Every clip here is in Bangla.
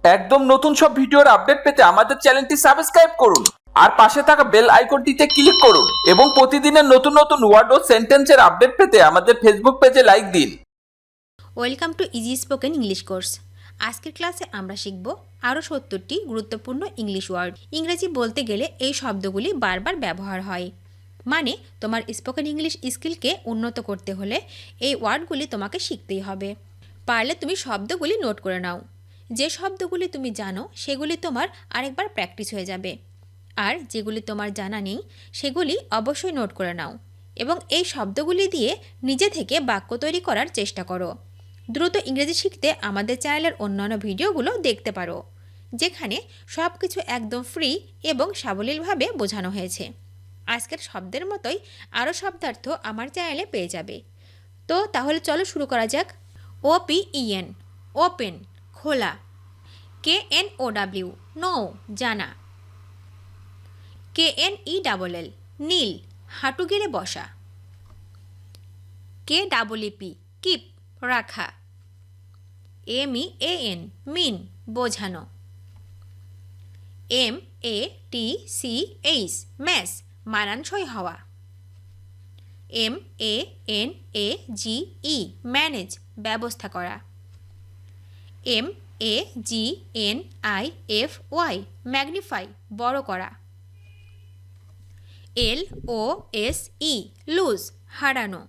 একদম নতুন সব ভিডিওর আপডেট পেতে আমাদের চ্যানেলটি সাবস্ক্রাইব করুন আর পাশে থাকা বেল আইকনটিতে ক্লিক করুন এবং প্রতিদিনের নতুন নতুন ওয়ার্ড ও সেন্টেন্সের আপডেট পেতে আমাদের ফেসবুক পেজে লাইক দিন। Welcome to easy spoken English course. আজকের ক্লাসে আমরা শিখব আরও 70টি গুরুত্বপূর্ণ ইংলিশ ওয়ার্ড। ইংরেজি বলতে গেলে এই শব্দগুলি বারবার ব্যবহার হয়, মানে তোমার স্পোকেন ইংলিশ স্কিলকে উন্নত করতে হলে এই ওয়ার্ডগুলি তোমাকে শিখতেই হবে। পারলে তুমি শব্দগুলি নোট করে নাও। যে শব্দগুলি তুমি জানো সেগুলি তোমার আরেকবার প্র্যাকটিস হয়ে যাবে, আর যেগুলি তোমার জানা নেই সেগুলি অবশ্যই নোট করে নাও এবং এই শব্দগুলি দিয়ে নিজে থেকে বাক্য তৈরি করার চেষ্টা করো। দ্রুত ইংরেজি শিখতে আমাদের চ্যানেলের অন্যান্য ভিডিওগুলো দেখতে পারো, যেখানে সব কিছু একদম ফ্রি এবং সাবলীলভাবে বোঝানো হয়েছে। আজকের শব্দের মতোই আরও শব্দার্থ আমার চ্যানেলে পেয়ে যাবে। তো তাহলে চলো শুরু করা যাক। OPEN ওপেন, খোলা। KNOW নো, জানা। KNELL নীল, হাঁটু গেড়ে বসা। KEEP কিপ, রাখা। MEAN মিন, বোঝানো। MATCH ম্যাচ, মানানসই হওয়া। MANAGE ম্যানেজ, ব্যবস্থা করা। MAGNIFY ম্যাগনিফাই, বড় করা। LOSE লুজ, হারানো।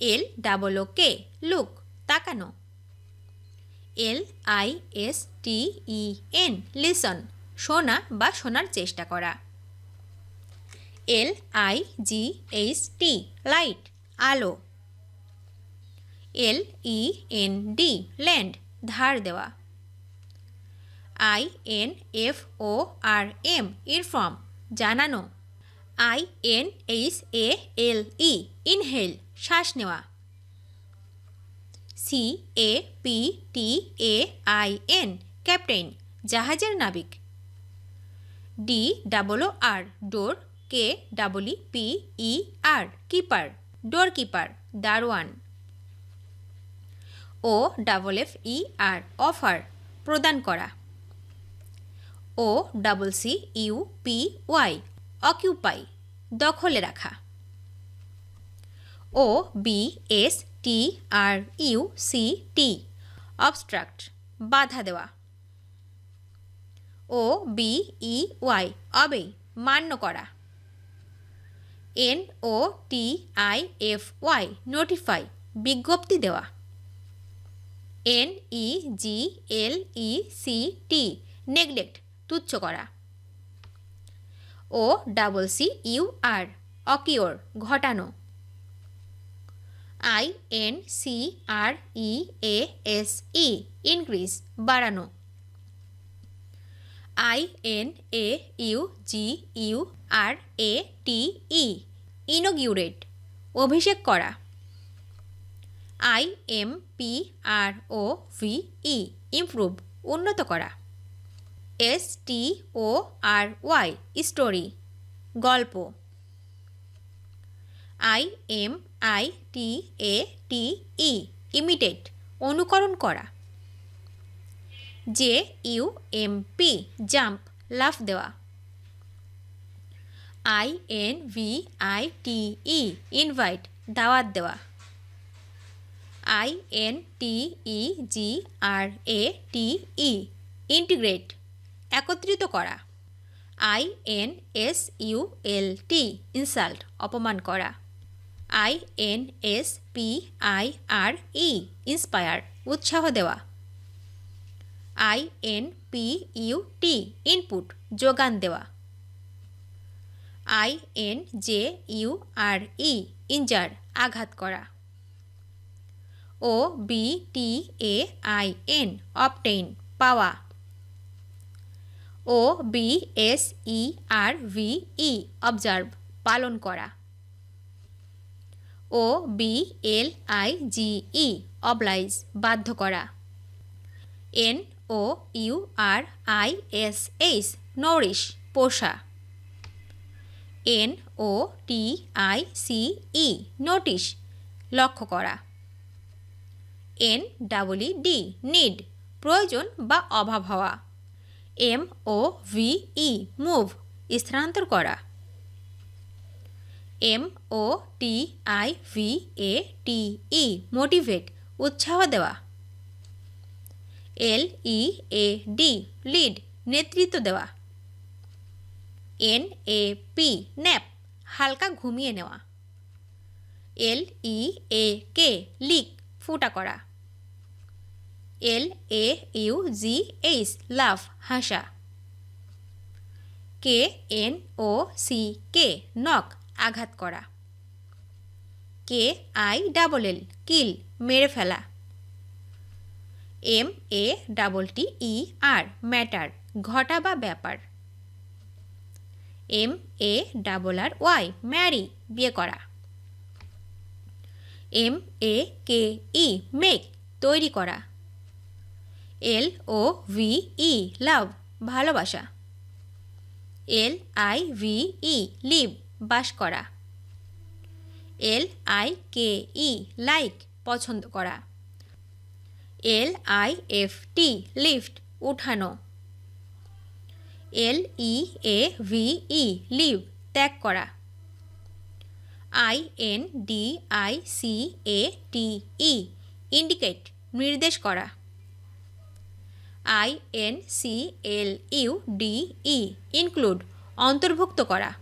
LOOK লুক, তাকানো। LISTEN লিসন, শোনা বা শোনার চেষ্টা করা। LIGHT লাইট, আলো। LEND ল্যান্ড, ধার দেওয়া। INFORM ইনফর্ম, জানানো। INHALE ইনহেল, শ্বাস নেওয়া। CAPTAIN ক্যাপ্টেন, জাহাজের নাবিক। DOOR ডোর, KEEPER কিপার, ডোর কিপার, দারোয়ান। OFFER অফার, প্রদান করা। OCCUPY অকিউপাই, দখলে রাখা। OBSTRUCT অবস্ট্রাক্ট, বাধা দেওয়া। OBEY অবে, মান্য করা। NOTIFY নোটিফাই, বিজ্ঞপ্তি দেওয়া। NEGLECT নেগলেক্ট, তুচ্ছ করা। OCCUR অকিওর, ঘটানো। INCREASE ইনক্রিজ, বাড়ানো। INAUGURATE ইনকিউরেট, অভিষেক করা। IMPROVE ইমপ্রুভ, উন্নত করা। STORY স্টোরি, গল্প। IMITATE ইমিটেট, অনুকরণ করা। JUMP জাম্প, লাফ দেওয়া। INVITE ইনভাইট, দাওয়াত দেওয়া। INTEGRATE ইন্টিগ্রেট, একত্রিত করা। INSULT ইনসাল্ট, অপমান করা। INSPIRE ইন্সপায়ার, উৎসাহ দেওয়া। INPUT ইনপুট, যোগান দেওয়া। INJURE ইনজার, আঘাত করা। OBTAIN অবটেইন, পাওয়া। OBSERVE অবজার্ভ, পালন করা। OBLIGE অবলাইজ, বাধ্য করা। NOURISH নরিশ, পোষা। NOTICE নোটিশ, লক্ষ্য করা। NEED নিড, প্রয়োজন বা অভাব হওয়া। MOVE মুভ স্থানান্তর করা। MOTIVATE মোটিভেট উৎসাহ দেওয়া। LEAD লিড নেতৃত্ব দেওয়া। NAP ন্যাপ হালকা ঘুমিয়ে নেওয়া। LEAK লিক ফুটা করা। LAUGH লাফ হাসা। KNOCK নক আঘাত করা। KILL কিল মেরে ফেলা। MATTER ম্যাটার ঘটা বা ব্যাপার। MARRY ম্যারি বিয়ে করা। MAKE মেক তৈরি করা। LOVE লাভ ভালোবাসা। LIVE লিভ বাস করা। LIKE লাইক পছন্দ করা। LIFT লিফট উঠানো। LEAVE লিভ ত্যাগ করা। INDICATE ইন্ডিকেট নির্দেশ করা। INCLUDE ইনক্লুড অন্তর্ভুক্ত করা।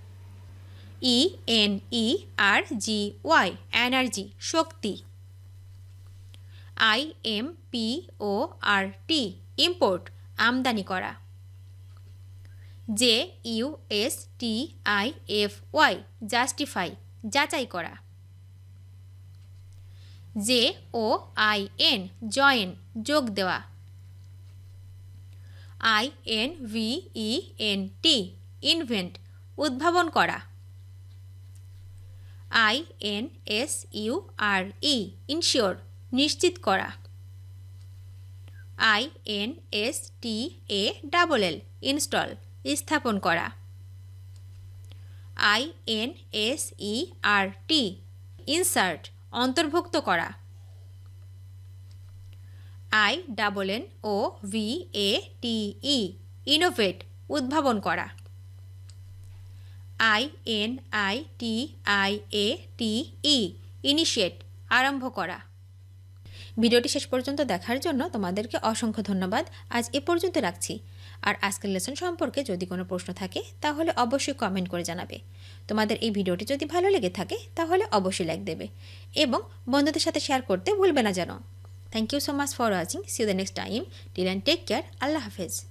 ENERGY এনার্জি শক্তি। IMPORT ইম্পোর্ট আমদানি করা। JUSTIFY জাস্টিফাই যাচাই করা। JOIN জয়েন যোগ দেওয়া। INVENT ইনভেন্ট উদ্ভাবন করা। INSURE ইনশিওর নিশ্চিত করা। INSTALL ইনস্টল স্থাপন করা। INSERT ইনসার্ট অন্তর্ভুক্ত করা। INNOVATE ইনোভেট উদ্ভাবন করা। INITIATE ইনিশিয়েট আরম্ভ করা। ভিডিওটি শেষ পর্যন্ত দেখার জন্য তোমাদেরকে অসংখ্য ধন্যবাদ। আজ এ পর্যন্ত রাখছি। আর আজকের লেসন সম্পর্কে যদি কোনো প্রশ্ন থাকে তাহলে অবশ্যই কমেন্ট করে জানাবে। তোমাদের এই ভিডিওটি যদি ভালো লেগে থাকে তাহলে অবশ্যই লাইক দেবে এবং বন্ধুদের সাথে শেয়ার করতে ভুলবে না যেন। Thank you so much for watching. See you the next time. Till and take care. আল্লাহ হাফেজ।